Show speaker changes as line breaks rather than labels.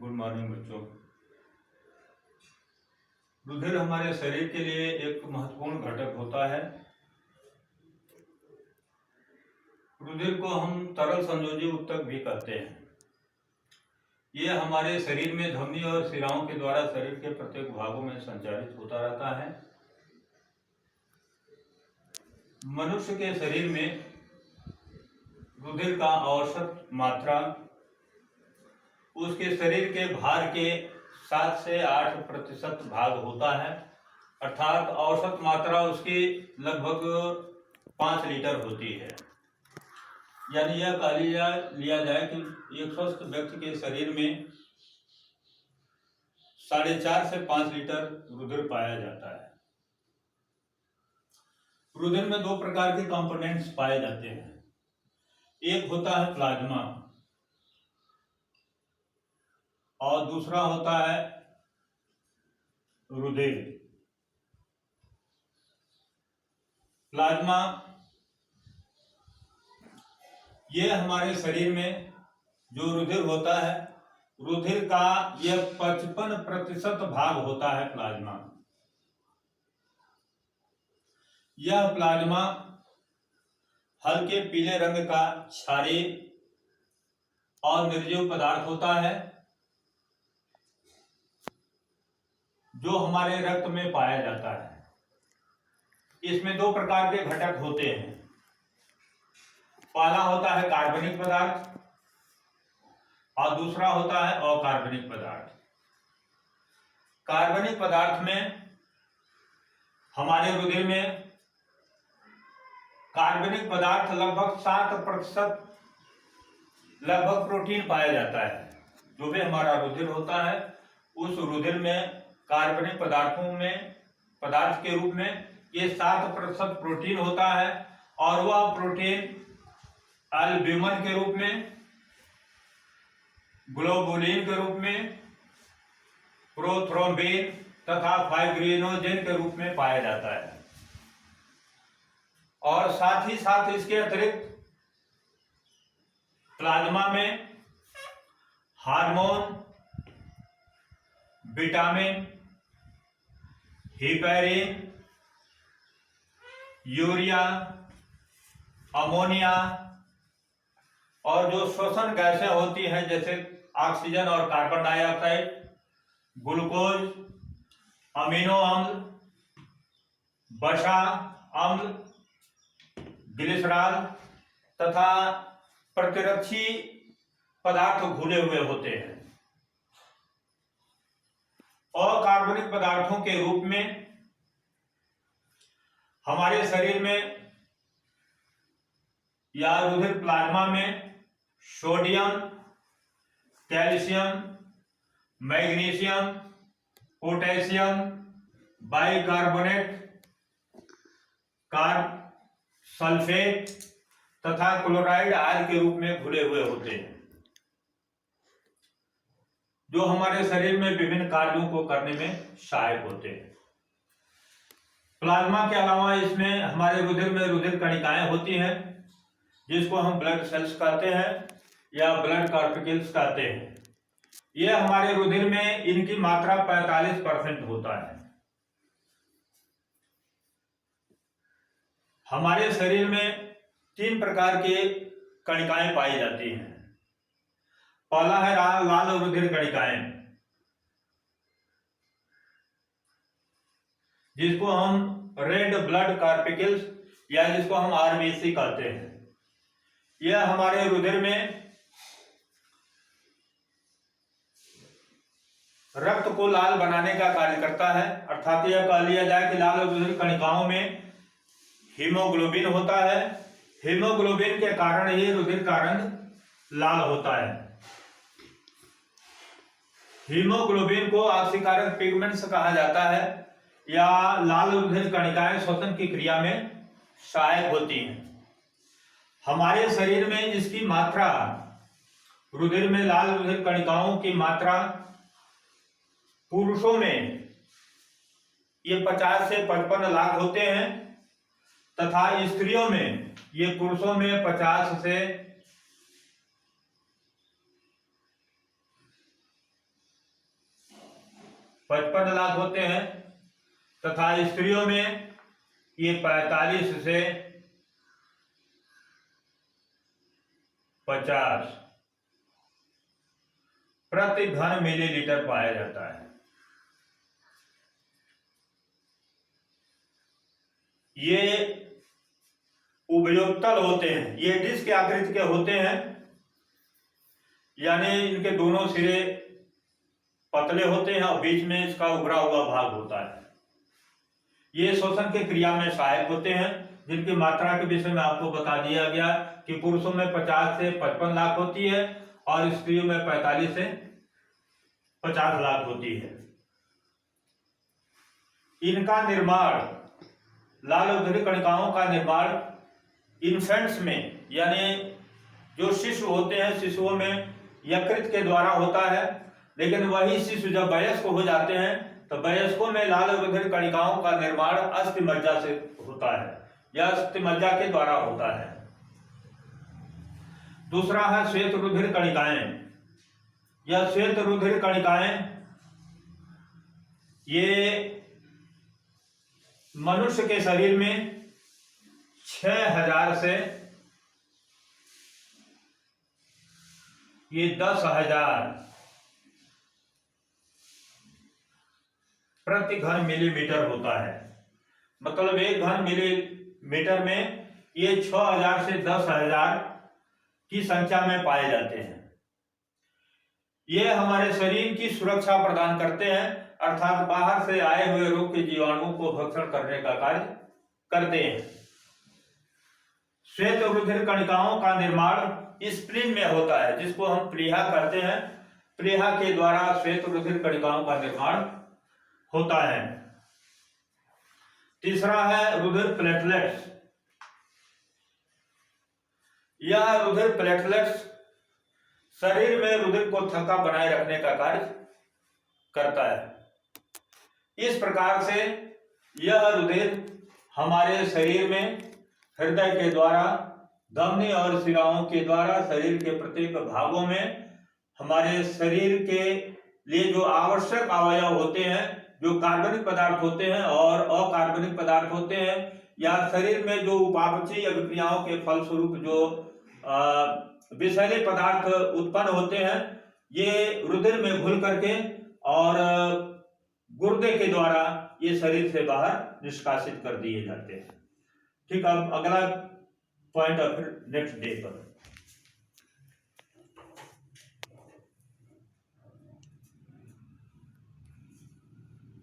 Good morning बच्चों। रुधिर हमारे शरीर के लिए एक महत्वपूर्ण घटक होता है। रुधिर को हम तरल संयोजी ऊतक भी कहते हैं। यह हमारे शरीर में धमनी और शिराओं के द्वारा शरीर के प्रत्येक भागों में संचारित होता रहता है। मनुष्य के शरीर में रुधिर का औसत मात्रा उसके शरीर के भार के 7 से 8% भाग होता है, अर्थात औसत मात्रा उसकी लगभग 5 लीटर होती है। यानी यह कह लिया जाए कि एक स्वस्थ व्यक्ति के शरीर में 4.5 से 5 लीटर रुधिर पाया जाता है। रुधिर में 2 प्रकार के कंपोनेंट्स पाए जाते हैं। एक होता है प्लाज्मा और दूसरा होता है रुधिर। प्लाज्मा यह हमारे शरीर में जो रुधिर होता है, रुधिर का यह 55% भाग होता है प्लाज्मा। यह प्लाज्मा हल्के पीले रंग का क्षारीय और निर्जीव पदार्थ होता है जो हमारे रक्त में पाया जाता है। इसमें 2 प्रकार के घटक होते हैं। पहला होता है कार्बनिक पदार्थ और दूसरा होता है अकार्बनिक पदार्थ। कार्बनिक पदार्थ में हमारे रुधिर में कार्बनिक पदार्थ लगभग 7% लगभग प्रोटीन पाया जाता है। जो भी हमारा रुधिर होता है उस रुधिर में कार्बनिक पदार्थ के रूप में ये 7% प्रोटीन होता है और वह प्रोटीन एल्ब्यूमिन के रूप में, ग्लोबुलिन के रूप में, प्रोथ्रोम्बिन तथा फाइब्रिनोजेन के रूप में पाया जाता है। और साथ ही साथ इसके अतिरिक्त प्लाज्मा में hormone, vitamin, heparin, urea, ammonia और जो श्वसन गैसें होती हैं जैसे ऑक्सीजन और कार्बन डाइऑक्साइड, ग्लूकोज, अमीनो अम्ल, वसा अम्ल, ग्लिसरॉल तथा प्रतिरक्षी पदार्थ घुले हुए होते हैं। अकार्बनिक पदार्थों के रूप में हमारे शरीर में या रुधिर प्लाज्मा में sodium, calcium, magnesium, potassium, bicarbonate, sulphate तथा क्लोराइड आदि के रूप में घुले हुए होते हैं जो हमारे शरीर में विभिन्न कार्यों को करने में सहायक होते हैं। प्लाज्मा के अलावा इसमें हमारे रुधिर में रुधिर कणिकाएं होती हैं जिसको हम ब्लड सेल्स कहते हैं या ब्लड कॉर्पिकल्स कहते हैं। यह हमारे रुधिर में इनकी मात्रा 45% होता है। हमारे शरीर में 3 प्रकार के कणिकाएं पाई जाती हैं। पहला है लाल रुधिर कणिकाएं जिसको हम रेड ब्लड कॉर्पिकल्स या जिसको हम आरबीसी कहते हैं। यह हमारे रुधिर में रक्त को लाल बनाने का कार्य करता है, अर्थात यह कह लिया जाए कि लाल रुधिर कणिकाओं में हीमोग्लोबिन होता है। हीमोग्लोबिन के कारण ही रुधिर का रंग लाल होता है। हीमोग्लोबिन को ऑक्सीकारक पिगमेंट्स कहा जाता है या लाल रुधिर कणिकाएं श्वसन की क्रिया में सहायक होती हैं। हमारे शरीर में इसकी मात्रा, रुधिर में लाल रुधिर कणिकाओं की मात्रा पुरुषों में ये 50 से 55 लाख होते हैं तथा स्त्रियों में ये पुरुषों में 50 से 55 लाख होते हैं तथा स्त्रियों में ये 45 से 50 प्रति घन मिलीलीटर पाया जाता है। ये उभयोत्तल होते हैं, ये डिस्क आकृति के होते हैं, यानी इनके दोनों सिरे पतले होते हैं और बीच में इसका उभरा हुआ भाग होता है। ये श्वसन की क्रिया में सहायक होते हैं, जिनकी मात्रा के विषय में आपको बता दिया गया कि पुरुषों में 50 से 55 लाख होती है और स्त्रियों में 45 से 50 लाख होती है। इनका निर्माण, लाल उदरी कणिकाओं का निर्माण इन्फेंट्स में, यानी जो शिशु होते हैं, शिशुओं में यकृत के द्वारा होता है, लेकिन वही शिशु जब वयस्क हो जाते हैं तो वयस्कों में लाल रुधिर कणिकाओं का निर्माण अस्थिमज्जा से होता है या अस्थिमज्जा के द्वारा होता है। दूसरा है श्वेत रुधिर कणिकाएं। यह श्वेत रुधिर कणिकाएं ये मनुष्य के शरीर में 6000 से ये 10,000 प्रति घन मिलीमीटर होता है। मतलब 1 घन मिलीमीटर में ये 6000 से 10,000 की संख्या में पाए जाते हैं। ये हमारे शरीर की सुरक्षा प्रदान करते हैं, अर्थात बाहर से आए हुए रोग के जीवाणुओं को भक्षण करने का कार्य करते हैं। श्वेत रुधिर कणिकाओं का निर्माण स्प्लीन में होता है, जिसको हम प्लीहा कहते हैं। प्लीहा के द्वारा श्वेत रुधिर कणिकाओं का निर्माण होता है। तीसरा है रुधिर प्लेटलेट्स। यह रुधिर प्लेटलेट्स शरीर में रुधिर को थक्का बनाए रखने का कार्य करता है। इस प्रकार से यह रुधिर हमारे शरीर में हृदय के द्वारा, धमनी और शिराओं के द्वारा शरीर के प्रत्येक भागों में हमारे शरीर के लिए जो आवश्यक अवयव होते हैं, जो कार्बनिक पदार्थ होते हैं और अकार्बनिक पदार्थ होते हैं, या शरीर में जो उपापचयी अभिक्रियाओं के फलस्वरूप जो विषैले पदार्थ उत्पन्न होते हैं, ये रुधिर में घुल करके और गुर्दे के द्वारा ये शरीर से बाहर निष्कासित कर दिए जाते हैं। ठीक, अब अगला पॉइंट फिर नेक्स्ट डे पर।